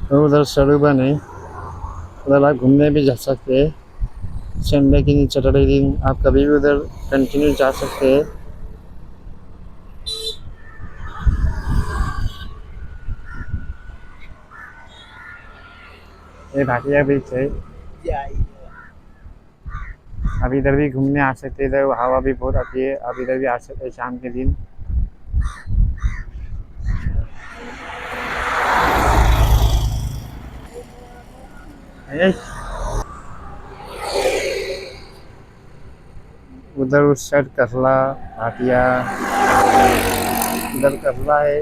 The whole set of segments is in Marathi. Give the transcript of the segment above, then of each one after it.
और उधर सड़ुबन है, उधर आप घूमने भी जा सकते हैं। संडे के दिन, सैटरडे दिन आप कभी भी उधर कंटिन्यू जा सकते हैं। ये भाटिया बीच है। अब इधर भी घूमने आ सकते हैं, इधर हवा भी बहुत आती है, आप इधर भी आ सकते हैं शाम के दिन। उधर उस साइड कसला भाटिया, इधर कसला है।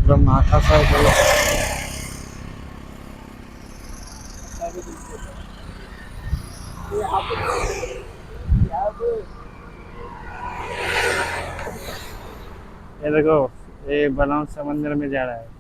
उधर माथा साइड है। ये देखो, ये बनाव समंदर में जा रहा है।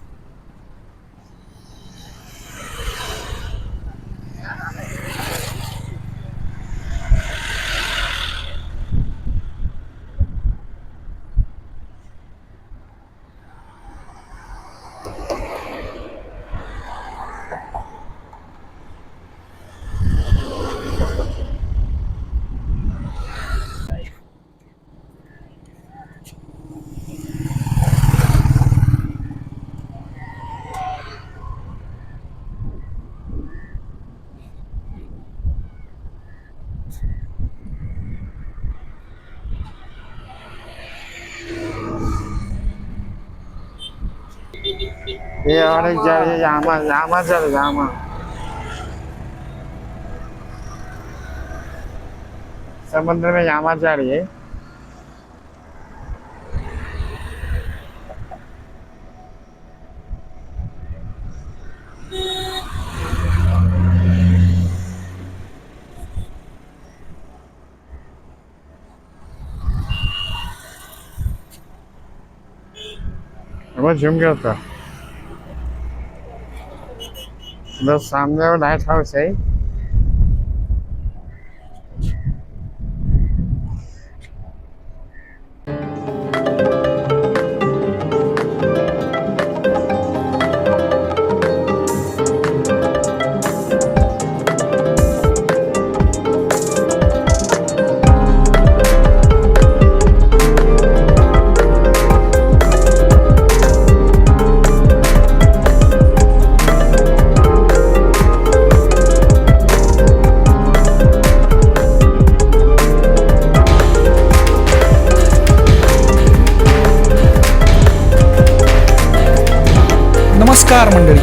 ये और एक जा रही है यामा, यामा चल यामा। समुद्र में यामा जा रही है। वो झूम गया था। बस सामने वो लाइट हाउस है। नमस्कार मंडळी,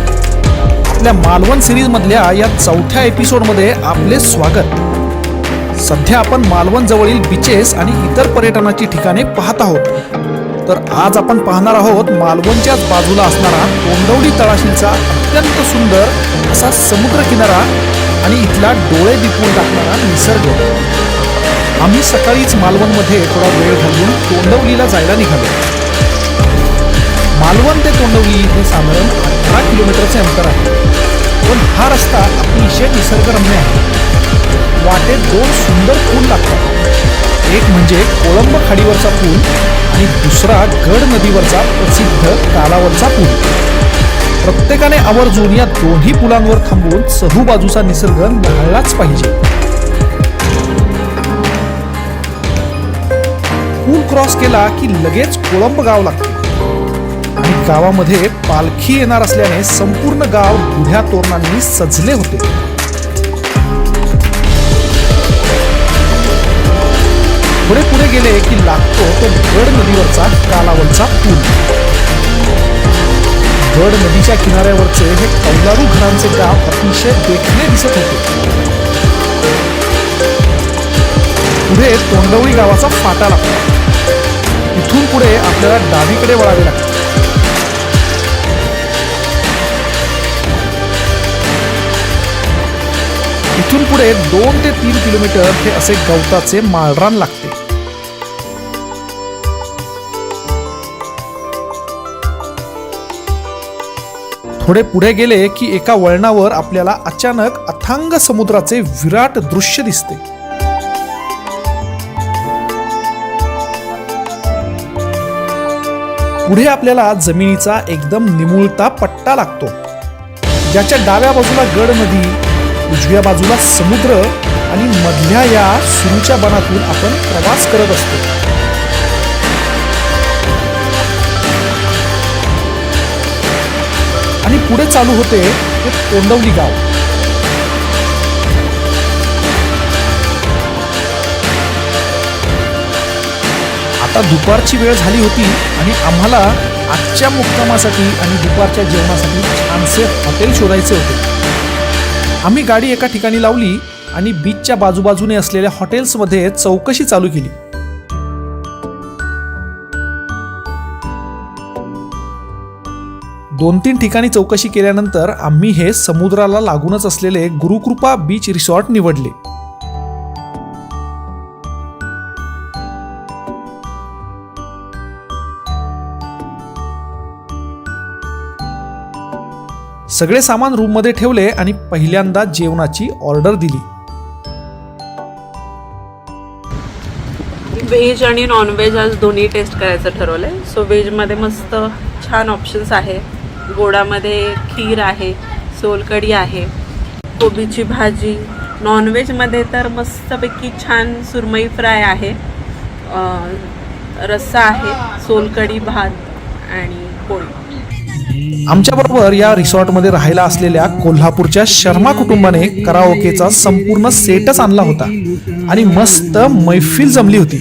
आपल्या मालवण सिरीज मधल्या या चौथ्या एपिसोडमध्ये आपले स्वागत। सध्या आपण मालवण जवळील बीचेस आणि इतर पर्यटनाची ठिकाणे पाहत आहोत। तर आज आपण पाहणार आहोत मालवणच्याच बाजूला असणारा तोंडवली तळाशीचा अत्यंत सुंदर असा समुद्र किनारा आणि इथला डोळे दिपवून टाकणारा निसर्ग। आम्ही सकाळीच मालवणमध्ये थोडा वेळ घालवून तोंडवलीला जायला निघालो। मालवण ते तोंडवली हे साधारण 18 किलोमीटरचे अंतर आहे, पण हा रस्ता अतिशय निसर्गरम्य आहे। वाटेत दोन सुंदर पूल लागतात, एक म्हणजे कोळंब खाडीवरचा पूल आणि दुसरा गड नदीवरचा प्रसिद्ध कालावरचा पूल। प्रत्येकाने आवर्जून या दोन्ही पुलांवर थांबून चहूबाजूचा निसर्ग न्याहाळलाच पाहिजे। पूल क्रॉस केला की लगेच कोळंब गाव लागते आणि गावामध्ये पालखी येणार असल्याने संपूर्ण गाव गुढ्या तोरणांनी सजले होते। थोडे पुढे गेले की लागतो तो गड नदीवरचा कालावरचा पूल। गड नदीच्या किनाऱ्यावरचे हे कौलारू घरांचे गाव अतिशय देखणे दिसत होते। पुढे तोंडवली गावाचा फाटा लागतो, इथून पुढे आपल्याला डावीकडे वळावे लागते। इथून पुढे 2 ते 3 किलोमीटर हे असे गवताचे माळरान लागते। थोडे पुढे गेले की एका वळणावर आपल्याला अचानक अथांग समुद्राचे विराट दृश्य दिसते। पुढे आपल्याला जमिनीचा एकदम निमुळता पट्टा लागतो, ज्याच्या डाव्या बाजूला गड नदी, उजव्या बाजूला समुद्र आणि मधल्या या सुरूच्या बनातून आपण प्रवास करत असतो. आणि पुढे चालू होते ते तोंडवली गाव. आता दुपारची वेळ झाली होती आणि आम्हाला आजच्या मुक्कामासाठी आणि दुपारच्या जेवणासाठी छानसे हॉटेल शोधायचे होते. आम्ही गाडी एका ठिकाणी लावली आणि बीचच्या बाजूबाजूने असलेल्या हॉटेल्समध्ये चौकशी चालू केली. दोन तीन ठिकाणी चौकशी केल्यानंतर आम्ही हे समुद्राला लागूनच असलेले गुरुकृपा बीच रिसॉर्ट निवडले. सगळे सामान रूममध्ये ठेवले आणि पहिल्यांदा जेवणाची ऑर्डर दिली. व्हेज आणि नॉनव्हेज आज दोन्ही टेस्ट करायचं ठरवलंय. सो व्हेजमध्ये मस्त छान ऑप्शन्स आहे. गोडामध्ये खीर आहे, सोलकढी आहे, कोबीची भाजी. नॉनव्हेजमध्ये तर मस्तपैकी छान सुरमई फ्राय आहे, रस्सा आहे, सोलकढी, भात आणि पोळी. आमच्याबरोबर या रिसॉर्टमध्ये राहायला असलेल्या कोल्हापूरच्या शर्मा कुटुंबाने कराओकेचा संपूर्ण सेटच आणला होता आणि मस्त मैफिल जमली होती.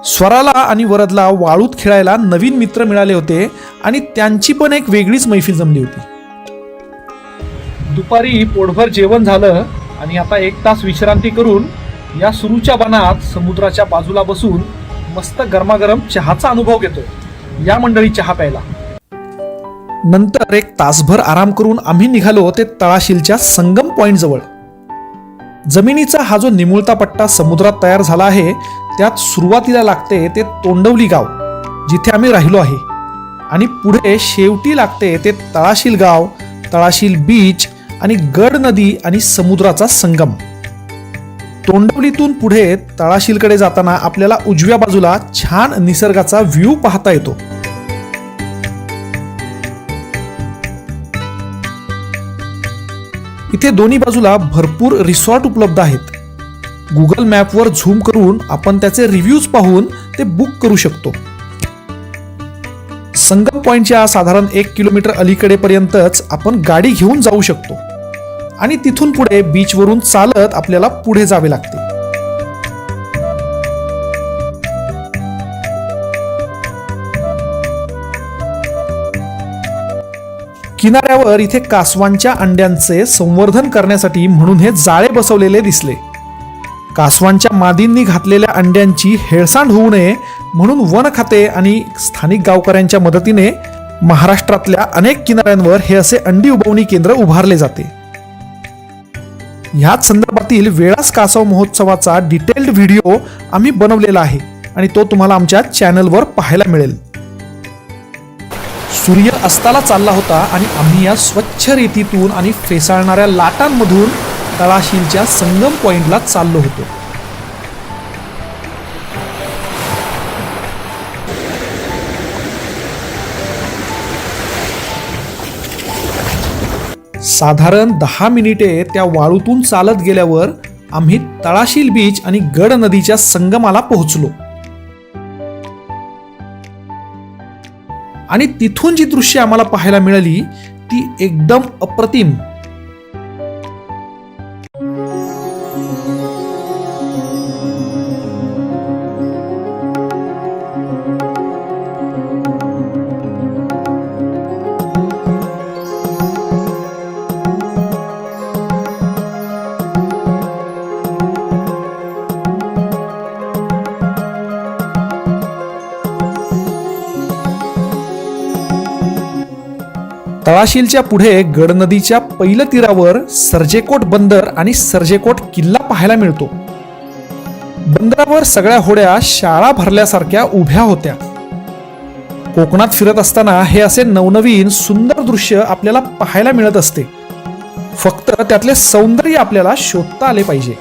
स्वराला आणि वरदला वाळूत खेळायला नवीन मित्र मिळाले होते आणि त्यांची पण एक वेगळीच मैफिल जमली होती. दुपारी पोटभर जेवण झालं आणि आता 1 तास विश्रांती करून या सुरूच्या बनात समुद्राच्या बाजूला बसून मस्त गरमागरम चहाचा अनुभव घेतोय. या मंडळी चहा प्यायला. नंतर 1 तासभर आराम करून आम्ही निघालो ते तळाशीलच्या संगम पॉइंट जवळ. जमिनीचा हा जो निमुळता पट्टा समुद्रात तयार झाला आहे, त्यात सुरुवातीला लागते ते तोंडवली गाव, जिथे आम्ही राहिलो आहे, आणि पुढे शेवटी लागते ते तळाशील गाव, तळाशील बीच आणि गड नदी आणि समुद्राचा संगम. तोंडवलीतून पुढे तळाशीलकडे जाताना आपल्याला उजव्या बाजूला छान निसर्गाचा व्ह्यू पाहता येतो. इथे दोन्ही बाजूला भरपूर रिसॉर्ट उपलब्ध आहेत. गुगल मॅपवर झूम करून आपण त्याचे रिव्ह्यूज पाहून ते बुक करू शकतो. संगम पॉइंटच्या साधारण 1 किलोमीटर अलीकडेपर्यंतच आपण गाडी घेऊन जाऊ शकतो आणि तिथून पुढे बीचवरून चालत आपल्याला पुढे जावे लागते. किनाऱ्यावर इथे कासवांच्या अंड्यांचे संवर्धन करण्यासाठी म्हणून हे जाळे बसवलेले दिसले. कासवांच्या मादींनी घातलेल्या अंड्यांची हेळसांड होऊ नये म्हणून वन खाते आणि स्थानिक गावकऱ्यांच्या मदतीने महाराष्ट्रातल्या अनेक किनाऱ्यांवर हे असे अंडी उबवणी केंद्र उभारले जाते. ह्याच संदर्भातील वेळास कासव महोत्सवाचा डिटेल्ड व्हिडिओ आम्ही बनवलेला आहे आणि तो तुम्हाला आमच्या चॅनलवर पाहायला मिळेल. सूर्य अस्ताला चालला होता आणि आम्ही या स्वच्छ रेतीतून आणि फेसाळणाऱ्या लाटांमधून तळाशीलच्या संगम पॉइंटला चाललो होतो. साधारण 10 मिनिटे त्या वाळूतून चालत गेल्यावर आम्ही तळाशील बीच आणि गड नदीच्या संगमाला पोहोचलो. आणि तिथून जी दृश्य आम्हाला पाहायला मिळाली ती एकदम अप्रतिम. तळाशीलच्या पुढे गड नदीच्या पहिल्या तीरावर सर्जेकोट बंदर आणि सर्जेकोट किल्ला पाहायला मिळतो. बंदरावर सगळ्या होड्या शाळा भरल्यासारख्या उभ्या होत्या. कोकणात फिरत असताना हे असे नवनवीन सुंदर दृश्य आपल्याला पाहायला मिळत असते. फक्त त्यातले सौंदर्य आपल्याला शोधता आले पाहिजे.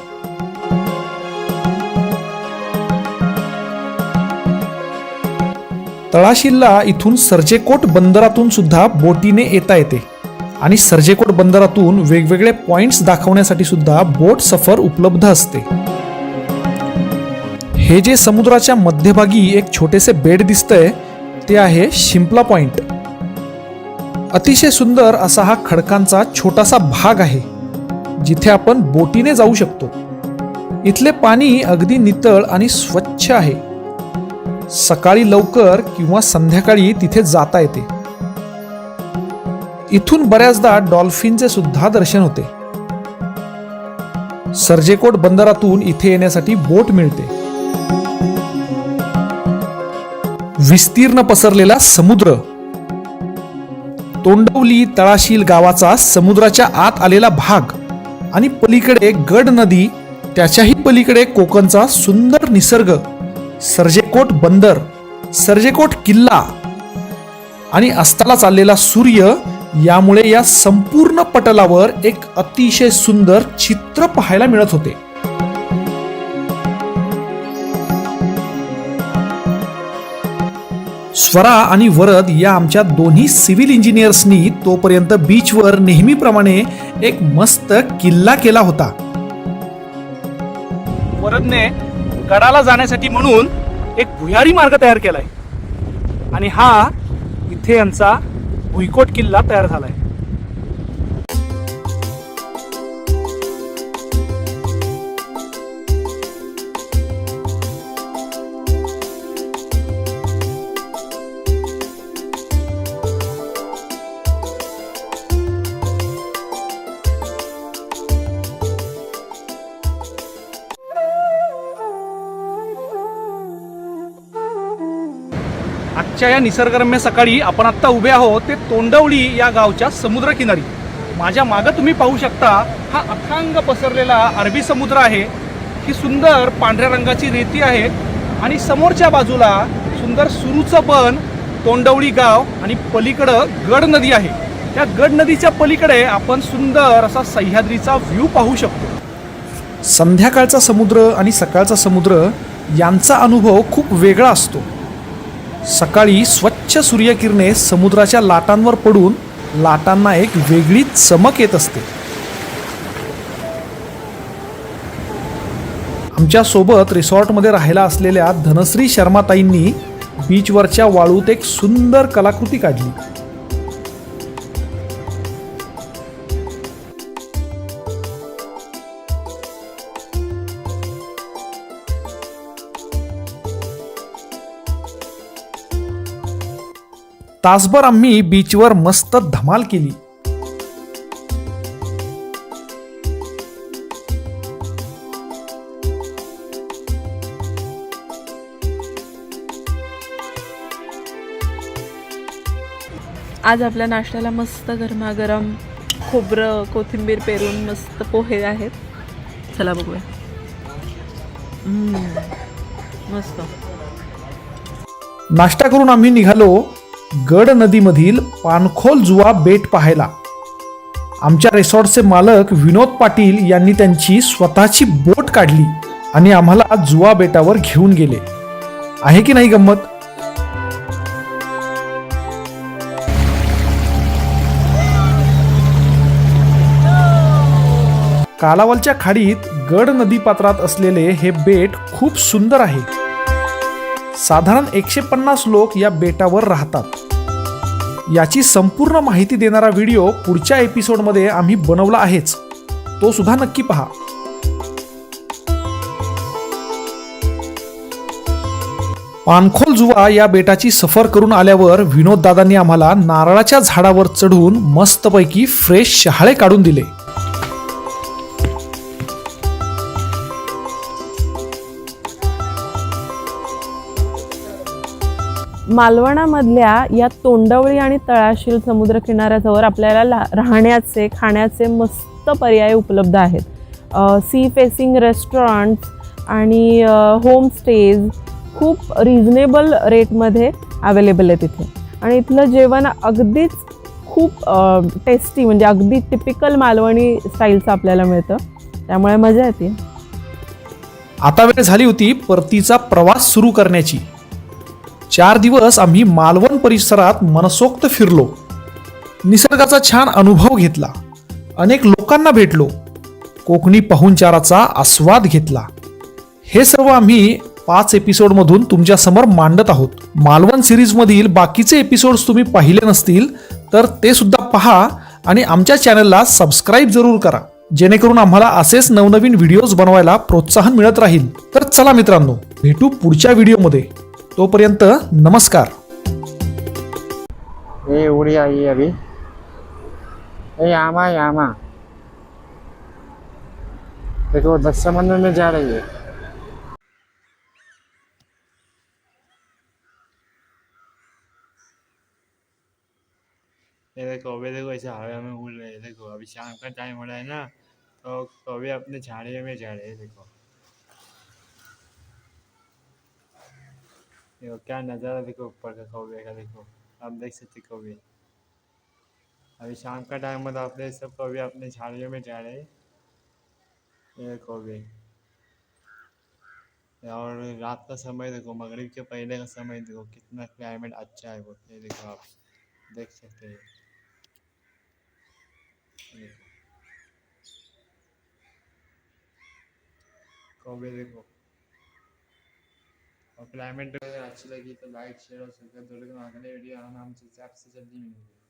तळाशीलला इथून सर्जेकोट बंदरातून सुद्धा बोटीने येता येते आणि सर्जेकोट बंदरातून वेगवेगळे पॉइंट्स दाखवण्यासाठी सुद्धा बोट सफर उपलब्ध असते. हे जे समुद्राच्या मध्यभागी एक छोटेसे बेट दिसतंय ते आहे शिंपला पॉइंट. अतिशय सुंदर असा हा खडकांचा छोटासा भाग आहे जिथे आपण बोटीने जाऊ शकतो. इथले पाणी अगदी नितळ आणि स्वच्छ आहे. सकाळी लवकर किंवा संध्याकाळी तिथे जाता येते. इथून बऱ्याचदा डॉल्फिनचे सुद्धा दर्शन होते. सर्जेकोट बंदरातून इथे येण्यासाठी बोट मिळते. विस्तीर्ण पसरलेला समुद्र. तोंडवली तळाशील गावाचा समुद्राच्या आत आलेला भाग आणि पलीकडे गड नदी, त्याच्याही पलीकडे कोकणचा सुंदर निसर्ग, सर्जेकोट बंदर, सर्जेकोट किल्ला आणि अस्ताला चाललेला सूर्य, यामुळे या संपूर्ण पटलावर एक अतिशय सुंदर चित्र पाहायला मिळत होते. स्वरा आणि वरद या आमच्या दोन्ही सिव्हिल इंजिनियर्सनी तोपर्यंत बीचवर नेहमीप्रमाणे एक मस्त किल्ला केला होता. वरदने गडाला जाण्यासाठी म्हणून एक भुयारी मार्ग तयार केलाय आणि हा इथे यांचा भुईकोट किल्ला तयार झालाय. आजच्या या निसर्गरम्य सकाळी आपण आत्ता उभे आहोत ते तोंडवली या गावच्या समुद्रकिनारी. माझ्या मागं तुम्ही पाहू शकता हा अथांग पसरलेला अरबी समुद्र आहे. ही सुंदर पांढऱ्या रंगाची रेती आहे आणि समोरच्या बाजूला सुंदर सुरूचं बन, तोंडवली गाव आणि पलीकडं गड नदी आहे. त्या गड नदीच्या पलीकडे आपण सुंदर असा सह्याद्रीचा व्ह्यू पाहू शकतो. संध्याकाळचा समुद्र आणि सकाळचा समुद्र यांचा अनुभव खूप वेगळा असतो. सकाळी स्वच्छ सूर्यकिरणे समुद्राच्या लाटांवर पडून लाटांना एक वेगळीच चमक येत असते. आमच्या सोबत रिसॉर्टमध्ये राहायला असलेल्या धनश्री शर्माताईंनी बीचवरच्या वाळूत एक सुंदर कलाकृती काढली. तासभर आम्ही बीचवर मस्त धमाल केली. आज आपल्या नाश्त्याला मस्त गरमागरम खोबरं कोथिंबीर पेरून मस्त पोहे आहेत. चला बघूया. मस्त. नाश्ता करून आम्ही निघालो गड नदीमधील पानखोल जुवा बेट पाहायला. आमच्या रिसॉर्टचे मालक विनोद पाटील यांनी त्यांची स्वतःची बोट काढली आणि आम्हाला जुवा बेटावर घेऊन गेले. आहे की नाही गंमत? कालावलच्या खाडीत गड नदी पात्रात असलेले हे बेट खूप सुंदर आहे. साधारण 150 लोक या बेटावर राहतात. याची संपूर्ण माहिती देणारा व्हिडिओ पुढच्या एपिसोडमध्ये आम्ही बनवला आहेच, तो सुद्धा नक्की पहा. पानखोल जुवा या बेटाची सफर करून आल्यावर विनोद दादांनी आम्हाला नारळाच्या झाडावर चढून मस्तपैकी फ्रेश शहाळे काढून दिले. मालवणामधल्या या तोंडवळी आणि तळाशील समुद्रकिनाऱ्याजवळ आपल्याला राहण्याचे खाण्याचे मस्त पर्याय उपलब्ध आहेत. सी फेसिंग रेस्टॉरंट्स आणि होमस्टेज खूप रिझनेबल रेटमध्ये अवेलेबल आहे तिथे. आणि इथलं जेवण अगदीच खूप टेस्टी, म्हणजे अगदी टिपिकल मालवणी स्टाईलचं आपल्याला मिळतं, त्यामुळे मजा येते. आता वेळ झाली होती परतीचा प्रवास सुरू करण्याची. 4 दिवस आम्ही मालवण परिसरात मनसोक्त फिरलो, निसर्गाचा छान अनुभव घेतला, अनेक लोकांना भेटलो, कोकणी पाहुणचाराचा आस्वाद घेतला. हे सर्व आम्ही 5 एपिसोडमधून तुमच्या समोर मांडत आहोत. मालवण सिरीजमधील बाकीचे एपिसोड्स तुम्ही पाहिले नसतील तर ते सुद्धा पहा आणि आमच्या चॅनलला सबस्क्राईब जरूर करा, जेणेकरून आम्हाला असेच नवनवीन व्हिडिओज बनवायला प्रोत्साहन मिळत राहील. तर चला मित्रांनो, भेटू पुढच्या व्हिडिओमध्ये. तोपर्यंत नमस्कार. ये उड़ी आई है अभी, ये यामा यामा देखो 10 समंदर में जा रही है. ये देखो अभी देखो ऐसे हवा में उड़ रहे हैं. देखो अभी शाम का टाइम हो रहा है ना, तो कौवे अपने झाड़ियों में जा रहे हैं. देखो क्या नज़ारा, देखो ऊपर का कौवे का. देखो आप देख सकते कौवे. अभी शाम का टाइम हो, तो अपने सब कौवे अपने झाड़ियों में जा रहे हैं. ये कौवे. और रात का समय देखो, मगरिब के पहले का समय देखो, कितना क्लाइमेट अच्छा है वो. ये देखो आप देख सकते हैं. देखो कौवे देखो. और क्लाइमेट अगर अच्छी लगी तो लाइक शेयर और सब्सक्राइब जरूर करना. अगले वीडियो आराम से जल्दी मिलेंगे.